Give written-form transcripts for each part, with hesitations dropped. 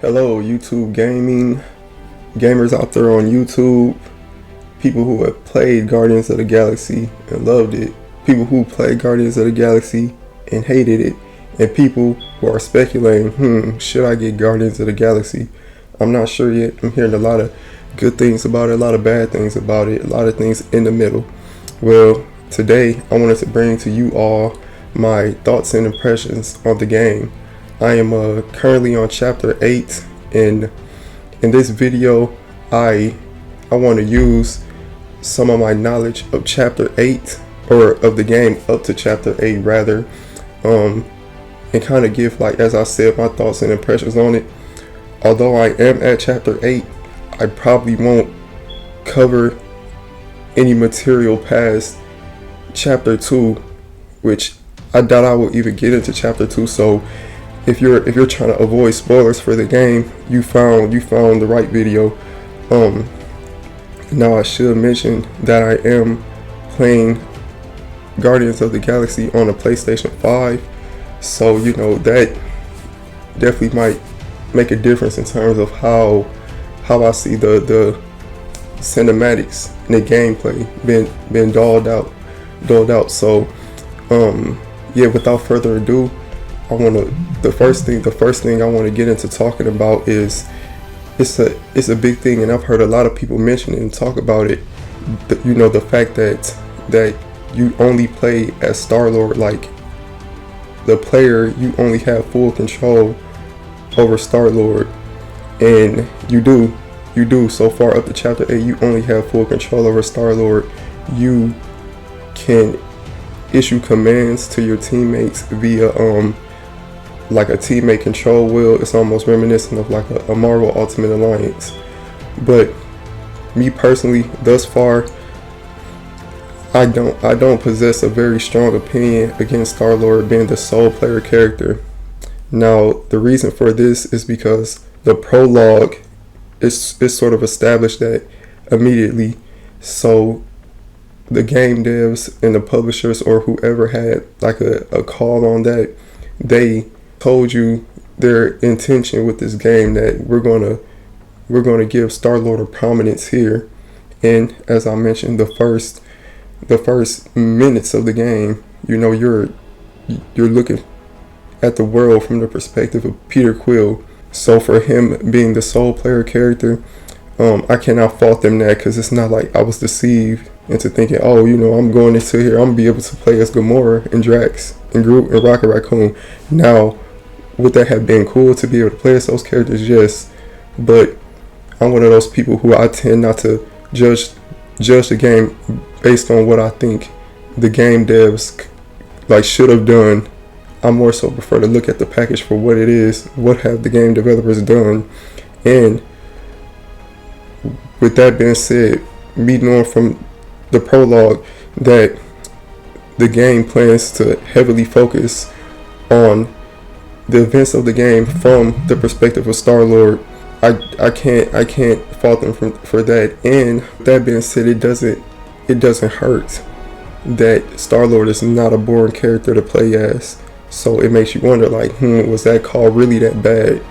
Hello, YouTube gamers out there on YouTube, people who have played Guardians of the Galaxy and loved it, people who played Guardians of the Galaxy and hated it, and people who are speculating, should I get Guardians of the Galaxy? I'm not sure yet. I'm hearing a lot of good things about it, a lot of bad things about it, a lot of things in the middle. Well, today I wanted to bring to you all my thoughts and impressions on the game. I am currently on chapter 8, and in this video I want to use some of my knowledge of chapter 8, or of the game up to chapter 8 rather, and kind of give, like as I said, my thoughts and impressions on it. Although I am at chapter 8, I probably won't cover any material past chapter 2, which I doubt I will even get into chapter 2. So if you're trying to avoid spoilers for the game, you found the right video. Now I should mention that I am playing Guardians of the Galaxy on a PlayStation 5, so you know that definitely might make a difference in terms of how I see the cinematics and the gameplay being doled out. So yeah, without further ado, the first thing I want to get into talking about is it's a big thing, and I've heard a lot of people mention it and talk about it. You know, the fact that you only play as Star-Lord, like the player, you only have full control over Star-Lord, and you do so far up to chapter 8, you only have full control over Star-Lord. You can issue commands to your teammates via like a teammate control wheel. It's almost reminiscent of like a Marvel Ultimate Alliance. But me personally, thus far, I don't possess a very strong opinion against Star-Lord being the sole player character. Now, the reason for this is because the prologue is sort of established that immediately. So the game devs and the publishers, or whoever had like a call on that, they told you their intention with this game, that we're gonna give Star-Lord a prominence here. And as I mentioned, the first minutes of the game, you know, you're looking at the world from the perspective of Peter Quill. So for him being the sole player character, I cannot fault them that, because it's not like I was deceived into thinking, oh, you know, I'm going into here, I'm gonna be able to play as Gamora and Drax and Groot and Rocket Raccoon. Now, would that have been cool to be able to play as those characters? Yes, but I'm one of those people who I tend not to judge the game based on what I think the game devs like should have done. I more so prefer to look at the package for what it is. What have the game developers done? And with that being said, me knowing from the prologue that the game plans to heavily focus on the events of the game from the perspective of Star-Lord, I can't fault them for that. And that being said, it doesn't hurt that Star-Lord is not a boring character to play as. So it makes you wonder, like, was that call really that bad?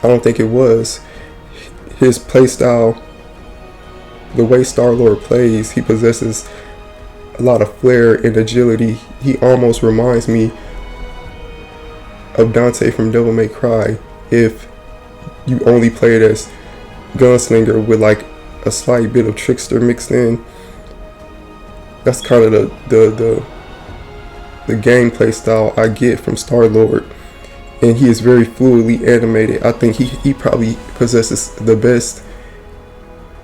I don't think it was. His playstyle, the way Star-Lord plays, he possesses a lot of flair and agility. He almost reminds me of Dante from Devil May Cry if you only played as Gunslinger with like a slight bit of Trickster mixed in. That's kind of the gameplay style I get from Star-Lord, and he is very fluidly animated. I think he probably possesses the best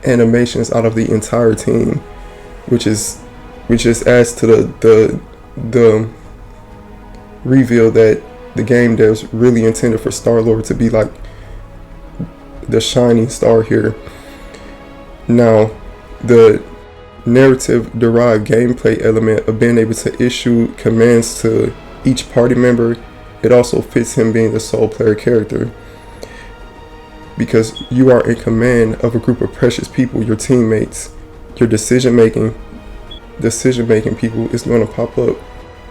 animations out of the entire team, which adds to the reveal that the game devs really intended for Star-Lord to be like the shining star here. Now, the narrative derived gameplay element of being able to issue commands to each party member, it also fits him being the sole player character, because you are in command of a group of precious people, your teammates. Your decision making people is going to pop up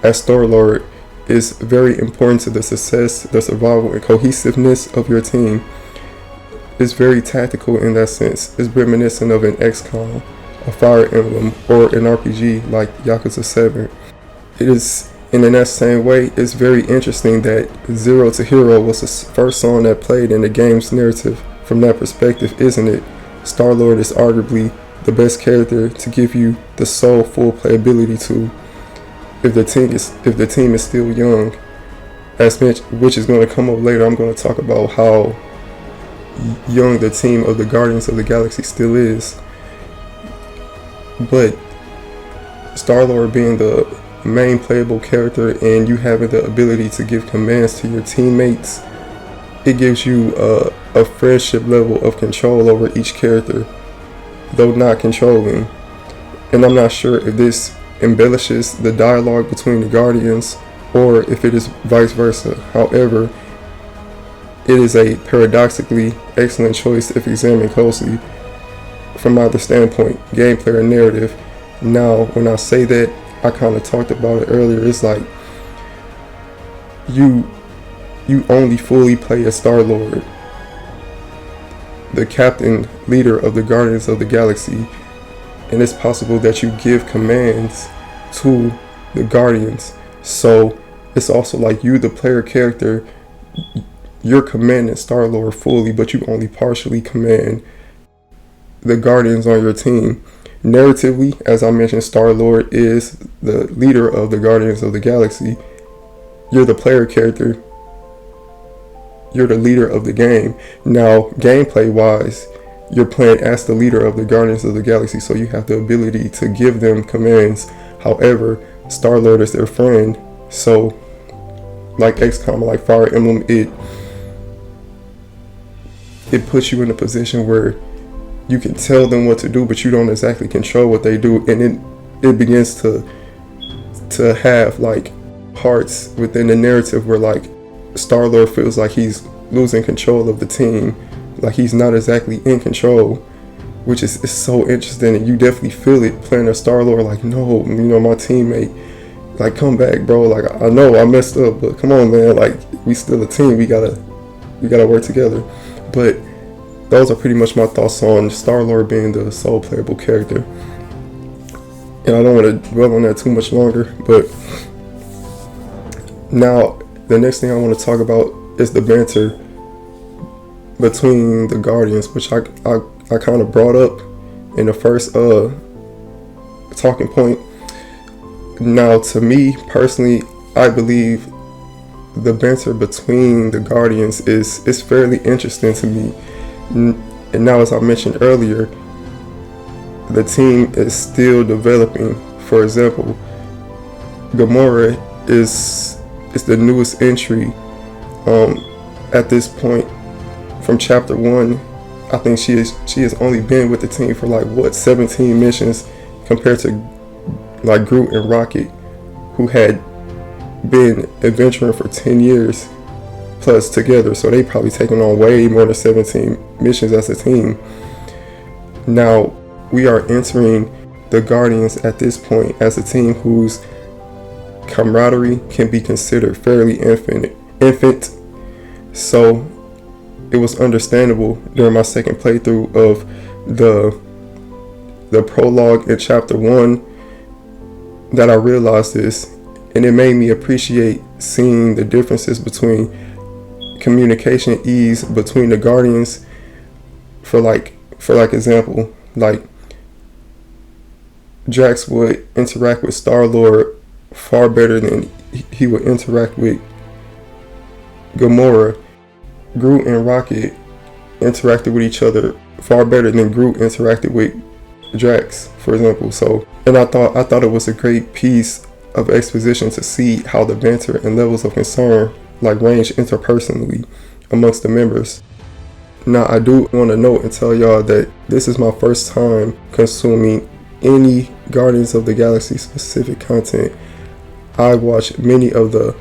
as Star-Lord is very important to the success, the survival, and cohesiveness of your team. It's very tactical in that sense. It's reminiscent of an XCOM, a Fire Emblem, or an RPG like Yakuza 7. It is, and in that same way, it's very interesting that Zero to Hero was the first song that played in the game's narrative. From that perspective, isn't it? Star-Lord is arguably the best character to give you the sole full playability to. If the team is still young, which is going to come up later, I'm going to talk about how young the team of the Guardians of the Galaxy still is. But Star-Lord being the main playable character and you having the ability to give commands to your teammates, it gives you a friendship level of control over each character, though not controlling. And I'm not sure if this embellishes the dialogue between the Guardians or if it is vice versa. However, it is a paradoxically excellent choice if examined closely from either standpoint, gameplay or narrative. Now, when I say that, I kind of talked about it earlier, it's like you only fully play as Star-Lord, the captain, leader of the Guardians of the Galaxy, and it's possible that you give commands to the Guardians. So it's also like you, the player character, you're commanding Star-Lord fully, but you only partially command the Guardians on your team. Narratively, as I mentioned, Star-Lord is the leader of the Guardians of the Galaxy. You're the player character. You're the leader of the game. Now, gameplay-wise, you're playing as the leader of the Guardians of the Galaxy, so you have the ability to give them commands. However, Star-Lord is their friend, so like XCOM, like Fire Emblem, it puts you in a position where you can tell them what to do, but you don't exactly control what they do, and it begins to have like parts within the narrative where like Star-Lord feels like he's losing control of the team, like he's not exactly in control, which is so interesting, and you definitely feel it playing a Star-Lord like, no, my teammate, like, come back, bro, like, I know I messed up, but come on, man, like, we still a team, we gotta work together. But those are pretty much my thoughts on Star-Lord being the sole playable character, and I don't want to dwell on that too much longer. But now the next thing I want to talk about is the banter between the Guardians, which I kind of brought up in the first talking point. Now, to me personally, I believe the banter between the Guardians is fairly interesting to me. And now, as I mentioned earlier, the team is still developing. For example, Gamora is the newest entry at this point from chapter 1. I think she has only been with the team for like 17 missions, compared to like Groot and Rocket, who had been adventuring for 10 years plus together, so they probably taken on way more than 17 missions as a team. Now we are entering the Guardians at this point as a team whose camaraderie can be considered fairly infant. So it was understandable during my second playthrough of the prologue in chapter 1 that I realized this, and it made me appreciate seeing the differences between communication ease between the Guardians. For example, like Drax would interact with Star-Lord far better than he would interact with Gamora. Groot and Rocket interacted with each other far better than Groot interacted with Drax, for example. So, and I thought it was a great piece of exposition to see how the banter and levels of concern like range interpersonally amongst the members. Now, I do want to note and tell y'all that this is my first time consuming any Guardians of the Galaxy specific content. I watched many of the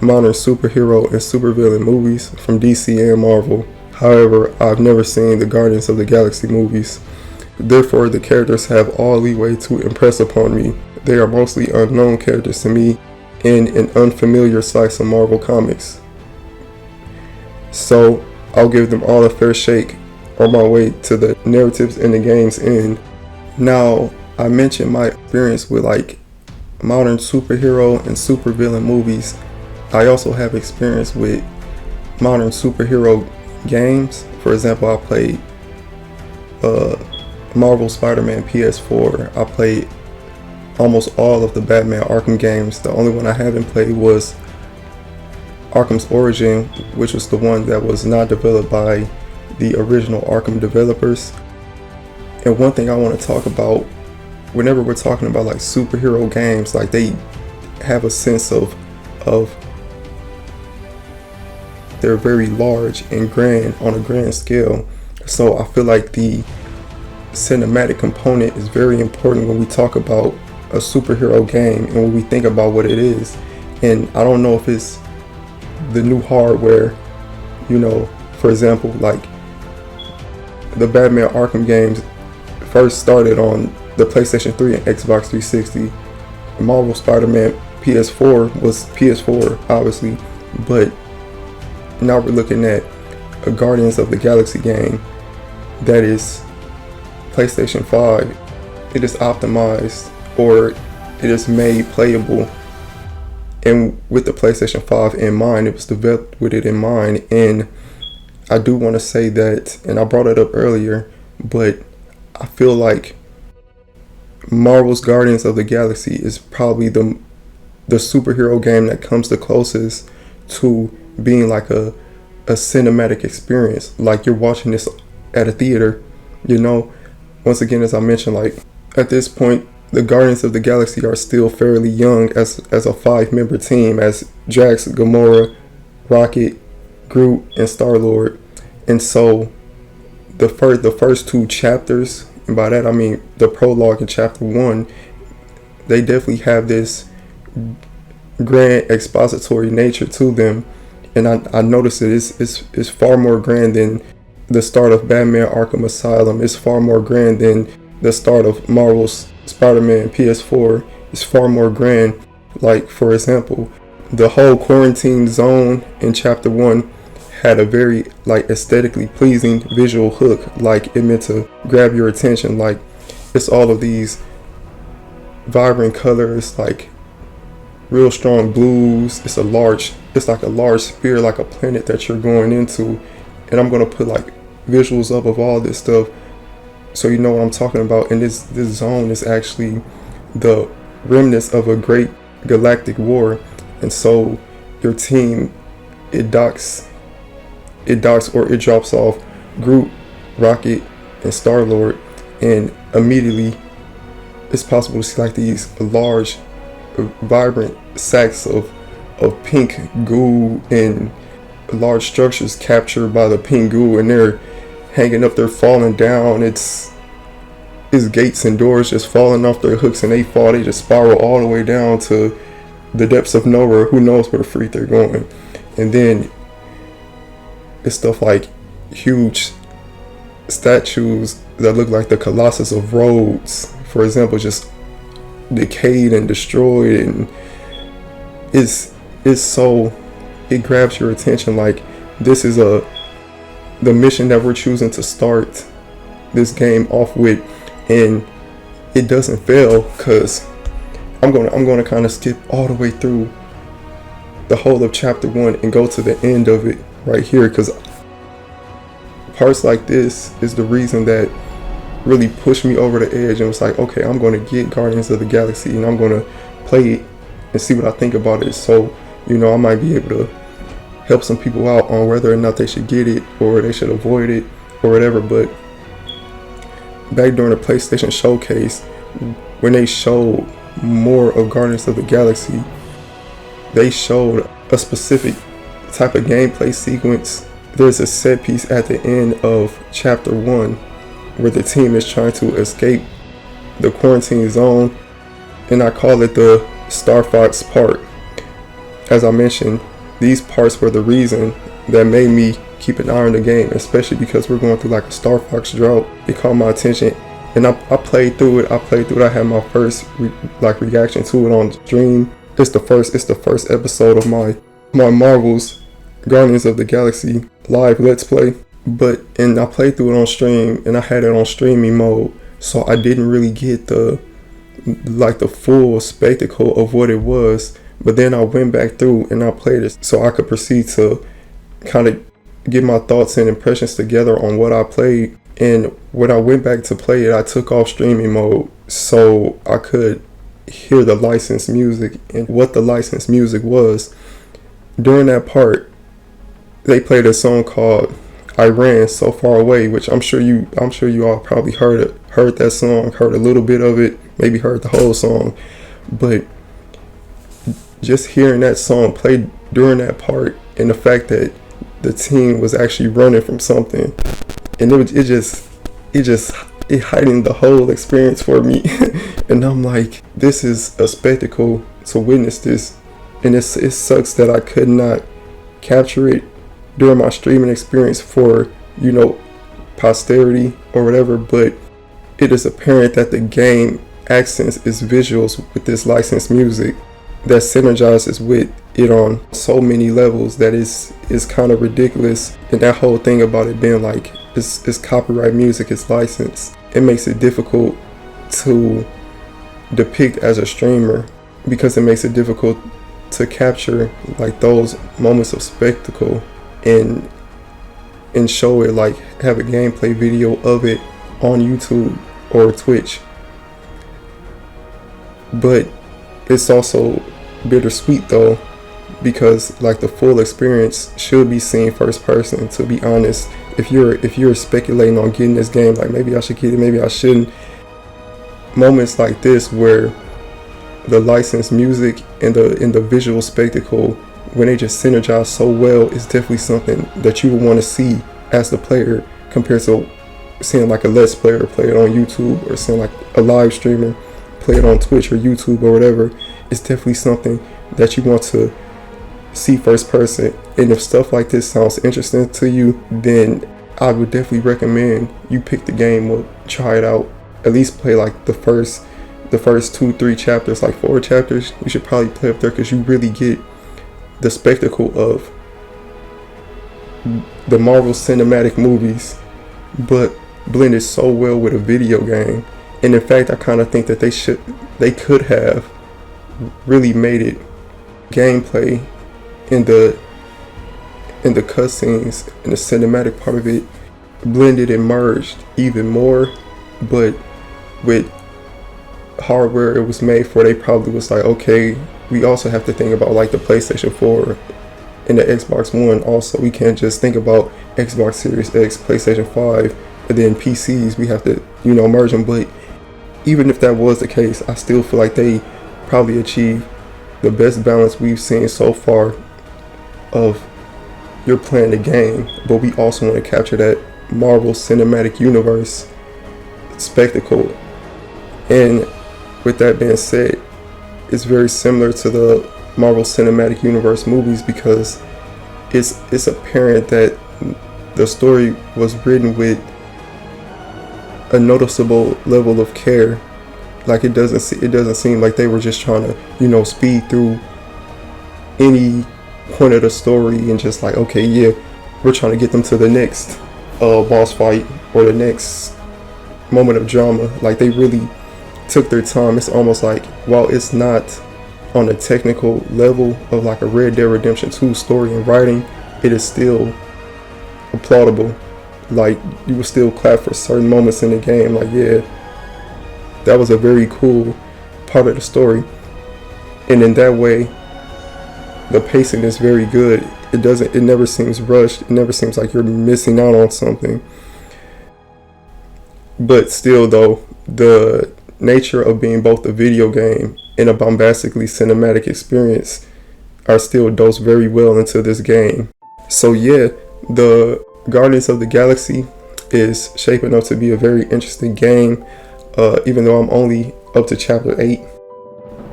modern superhero and supervillain movies from DC and Marvel. However, I've never seen the Guardians of the Galaxy movies. Therefore, the characters have all leeway to impress upon me. They are mostly unknown characters to me in an unfamiliar slice of Marvel comics. So I'll give them all a fair shake on my way to the narratives and the game's end. Now, I mentioned my experience with like modern superhero and supervillain movies. I also have experience with modern superhero games. For example, I played Marvel Spider-Man PS4. I played almost all of the Batman Arkham games. The only one I haven't played was Arkham's Origin, which was the one that was not developed by the original Arkham developers. And one thing I want to talk about, whenever we're talking about like superhero games, like they have a sense of they're very large and grand on a grand scale. So I feel like the cinematic component is very important when we talk about a superhero game and when we think about what it is. And I don't know if it's the new hardware, you know, for example, like the Batman Arkham games first started on the PlayStation 3 and Xbox 360. Marvel Spider-Man PS4 was PS4, obviously, but now we're looking at a Guardians of the Galaxy game that is PlayStation 5. It is optimized, or it is made playable, and with the PlayStation 5 in mind. It was developed with it in mind. And I do want to say that, and I brought it up earlier, but I feel like Marvel's Guardians of the Galaxy is probably the superhero game that comes the closest to being like a cinematic experience. Like you're watching this at a theater, you know. Once again, as I mentioned, like at this point, the Guardians of the Galaxy are still fairly young as a 5-member team, as Drax, Gamora, Rocket, Groot, and Star-Lord. And so the first 2 chapters, and by that I mean the prologue in chapter 1, they definitely have this grand expository nature to them. And I noticed it's far more grand than the start of Batman Arkham Asylum. It's far more grand than the start of Marvel's Spider-Man PS4. It's far more grand. Like, for example, the whole quarantine zone in chapter 1 had a very like aesthetically pleasing visual hook. Like it meant to grab your attention. Like it's all of these vibrant colors, like real strong blues. It's like a large sphere, like a planet that you're going into. And I'm gonna put like visuals up of all this stuff so you know what I'm talking about. And this zone is actually the remnants of a great galactic war. And so your team, it docks or it drops off Groot, Rocket, and Star-Lord, and immediately it's possible to see like these large vibrant sacks of pink goo and large structures captured by the pink goo, and they're hanging up, they're falling down. It's gates and doors just falling off their hooks, and they just spiral all the way down to the depths of nowhere. Who knows where the freak they're going. And then it's stuff like huge statues that look like the Colossus of Rhodes, for example, just decayed and destroyed, and it grabs your attention. Like this is the mission that we're choosing to start this game off with, and it doesn't fail, because I'm gonna kind of skip all the way through the whole of chapter 1 and go to the end of it right here, because parts like this is the reason that really pushed me over the edge and was like, okay, I'm going to get Guardians of the Galaxy and I'm going to play it and see what I think about it. So, you know, I might be able to help some people out on whether or not they should get it or they should avoid it or whatever. But back during the PlayStation showcase, when they showed more of Guardians of the Galaxy, they showed a specific type of gameplay sequence. There's a set piece at the end of chapter 1 where the team is trying to escape the quarantine zone, and I call it the Star Fox part. As I mentioned, these parts were the reason that made me keep an eye on the game, especially because we're going through like a Star Fox drought. It caught my attention, and I played through it. I had my first reaction to it on stream. It's the first episode of my Marvel's Guardians of the Galaxy live Let's Play. and I played through it on stream, and I had it on streaming mode, so I didn't really get the full spectacle of what it was. But then I went back through and I played it so I could proceed to kind of get my thoughts and impressions together on what I played. And when I went back to play it, I took off streaming mode so I could hear the licensed music. And what the licensed music was, during that part, they played a song called "I Ran So Far Away," which I'm sure you all probably heard that song, heard a little bit of it, maybe heard the whole song. But just hearing that song played during that part, and the fact that the team was actually running from something, and it heightened the whole experience for me. And I'm like, this is a spectacle to witness this, and it sucks that I could not capture it during my streaming experience for, posterity or whatever. But it is apparent that the game accents its visuals with this licensed music that synergizes with it on so many levels that is kind of ridiculous. And that whole thing about it being like it's copyright music, it's licensed, it makes it difficult to depict as a streamer, because it makes it difficult to capture like those moments of spectacle and show it, like have a gameplay video of it on YouTube or Twitch. But it's also bittersweet though, because like the full experience should be seen first person, to be honest. If you're speculating on getting this game, like maybe I should get it, maybe I shouldn't, moments like this where the licensed music and the visual spectacle, when they just synergize so well, is definitely something that you would want to see as the player, compared to seeing like a Let's Player play it on YouTube, or seeing like a live streamer play it on Twitch or YouTube or whatever. It's definitely something that you want to see first person. And if stuff like this sounds interesting to you, then I would definitely recommend you pick the game up, try it out, at least play like the first 2-3 chapters, like 4 chapters. You should probably play up there, because you really get the spectacle of the Marvel cinematic movies, but blended so well with a video game. And in fact, I kind of think that they could have really made it gameplay in the cutscenes and the cinematic part of it, blended and merged even more. But with hardware it was made for, they probably was like, okay, we also have to think about like the PlayStation 4 and the Xbox One also. We can't just think about Xbox Series X, PlayStation 5, and then PCs. We have to, merge them. But even if that was the case, I still feel like they probably achieved the best balance we've seen so far of you're playing the game, but we also want to capture that Marvel Cinematic Universe spectacle. And with that being said, it's very similar to the Marvel Cinematic Universe movies, because it's apparent that the story was written with a noticeable level of care. Like it doesn't seem like they were just trying to speed through any point of the story and just like, okay, yeah, we're trying to get them to the next boss fight or the next moment of drama. Like they really took their time. It's almost like, while it's not on a technical level of like a Red Dead Redemption 2 story and writing, it is still applaudable. Like you will still clap for certain moments in the game. Like, yeah, that was a very cool part of the story. And in that way, the pacing is very good. It never seems rushed. It never seems like you're missing out on something. But still though, the nature of being both a video game and a bombastically cinematic experience are still dosed very well into this game. So yeah, the Guardians of the Galaxy is shaping up to be a very interesting game, even though I'm only up to chapter 8.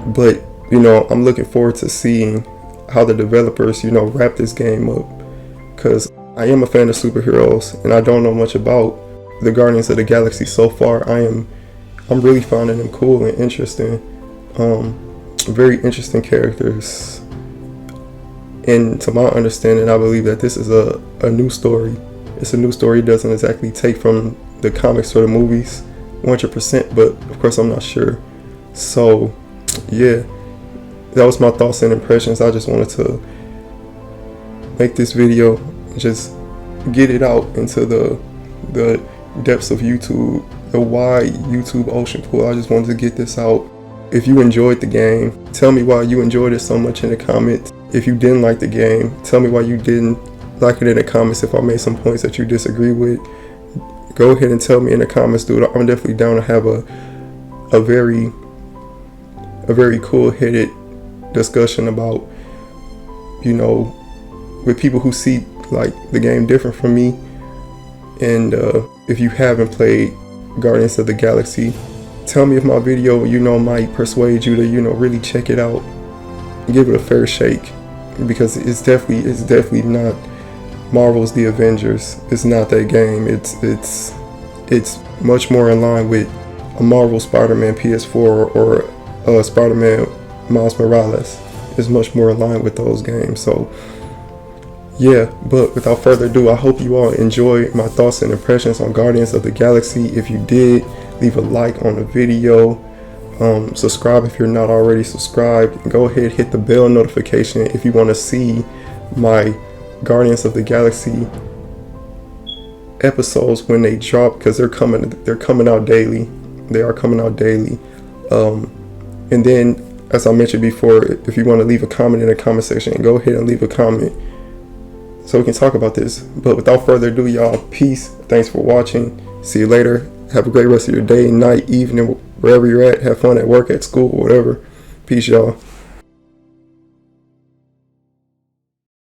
But I'm looking forward to seeing how the developers wrap this game up, because I am a fan of superheroes and I don't know much about the Guardians of the Galaxy so far. I'm really finding them cool and interesting. Very interesting characters, and to my understanding, I believe that this is a new story it's a new story. It doesn't exactly take from the comics or the movies 100%, but of course I'm not sure. So yeah, that was my thoughts and impressions. I just wanted to make this video, just get it out into the depths of YouTube, the wide YouTube ocean pool. I just wanted to get this out. If you enjoyed the game, tell me why you enjoyed it so much in the comments. If you didn't like the game, tell me why you didn't like it in the comments. If I made some points that you disagree with, go ahead and tell me in the comments, dude. I'm definitely down to have a very cool-headed discussion about, you know, with people who see like the game different from me. And if you haven't played Guardians of the Galaxy, tell me if my video, you know, might persuade you to, you know, really check it out, give it a fair shake, because it's definitely not Marvel's The Avengers. It's not that game. It's much more in line with a Marvel Spider-Man PS4 or Spider-Man Miles Morales. It's much more in line with those games. So yeah, but without further ado, I hope you all enjoy my thoughts and impressions on Guardians of the Galaxy. If you did, leave a like on the video. Subscribe if you're not already subscribed. Go ahead, hit the bell notification if you want to see my Guardians of the Galaxy episodes when they drop, because they're coming out daily. They are coming out daily. And then, as I mentioned before, if you want to leave a comment in the comment section, go ahead and leave a comment so we can talk about this. But without further ado, y'all, peace. Thanks for watching. See you later. Have a great rest of your day, night, evening, wherever you're at. Have fun at work, at school, whatever. Peace, y'all.